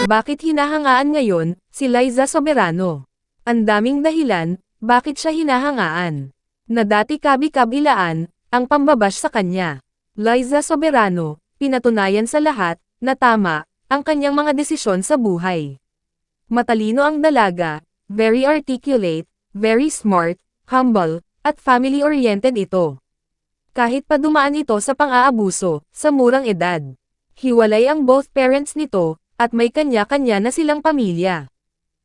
Bakit hinahangaan ngayon, si Liza Soberano? Ang daming dahilan, bakit siya hinahangaan. Na dati kabi-kabilaan, ang pambabash sa kanya. Liza Soberano, pinatunayan sa lahat, na tama, ang kanyang mga desisyon sa buhay. Matalino ang dalaga, very articulate, very smart, humble, at family-oriented ito. Kahit pa dumaan ito sa pang-aabuso, sa murang edad. Hiwalay ang both parents nito, at may kanya-kanya na silang pamilya.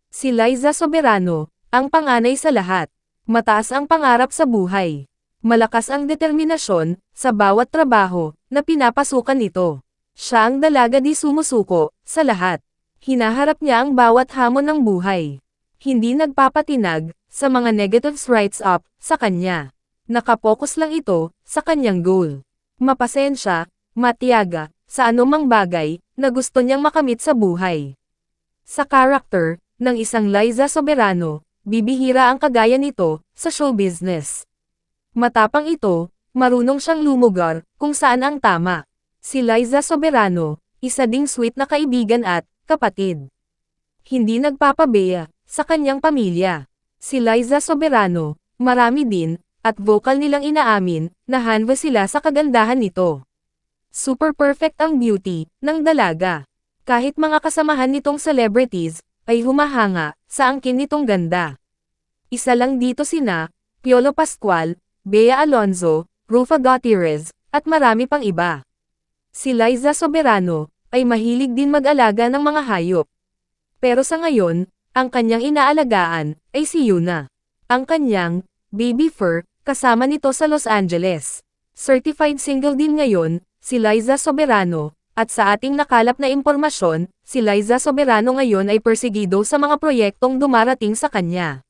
Si Liza Soberano, ang panganay sa lahat. Mataas ang pangarap sa buhay. Malakas ang determinasyon, sa bawat trabaho, na pinapasukan nito. Siya ang dalaga di sumusuko, sa lahat. Hinaharap niya ang bawat hamon ng buhay. Hindi nagpapatinag, sa mga negatives writes up, sa kanya. Nakapokus lang ito, sa kanyang goal. Mapasensya, matiyaga, sa anumang bagay, na gusto niyang makamit sa buhay. Sa karakter, ng isang Liza Soberano, bibihira ang kagaya nito, sa show business. Matapang ito, marunong siyang lumugar, kung saan ang tama. Si Liza Soberano, isa ding sweet na kaibigan at kapatid. Hindi nagpapabeya sa kanyang pamilya. Si Liza Soberano, marami din, at vocal nilang inaamin, na hanva sila sa kagandahan nito. Super perfect ang beauty ng dalaga. Kahit mga kasamahan nitong celebrities, ay humahanga sa angkin nitong ganda. Isa lang dito sina, Piolo Pascual, Bea Alonzo, Rufa Gutierrez, at marami pang iba. Si Liza Soberano, ay mahilig din mag-alaga ng mga hayop. Pero sa ngayon, ang kanyang inaalagaan, ay si Yuna. Ang kanyang, baby fur, kasama nito sa Los Angeles. Certified single din ngayon, si Liza Soberano, at sa ating nakalap na impormasyon, si Liza Soberano ngayon ay persegido sa mga proyektong dumarating sa kanya.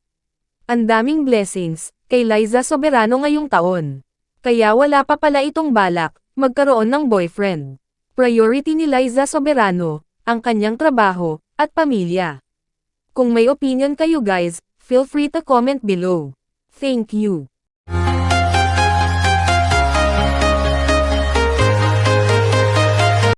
Ang daming blessings, kay Liza Soberano ngayong taon. Kaya wala pa pala itong balak, magkaroon ng boyfriend. Priority ni Liza Soberano, ang kanyang trabaho, at pamilya. Kung may opinion kayo guys, feel free to comment below. Thank you.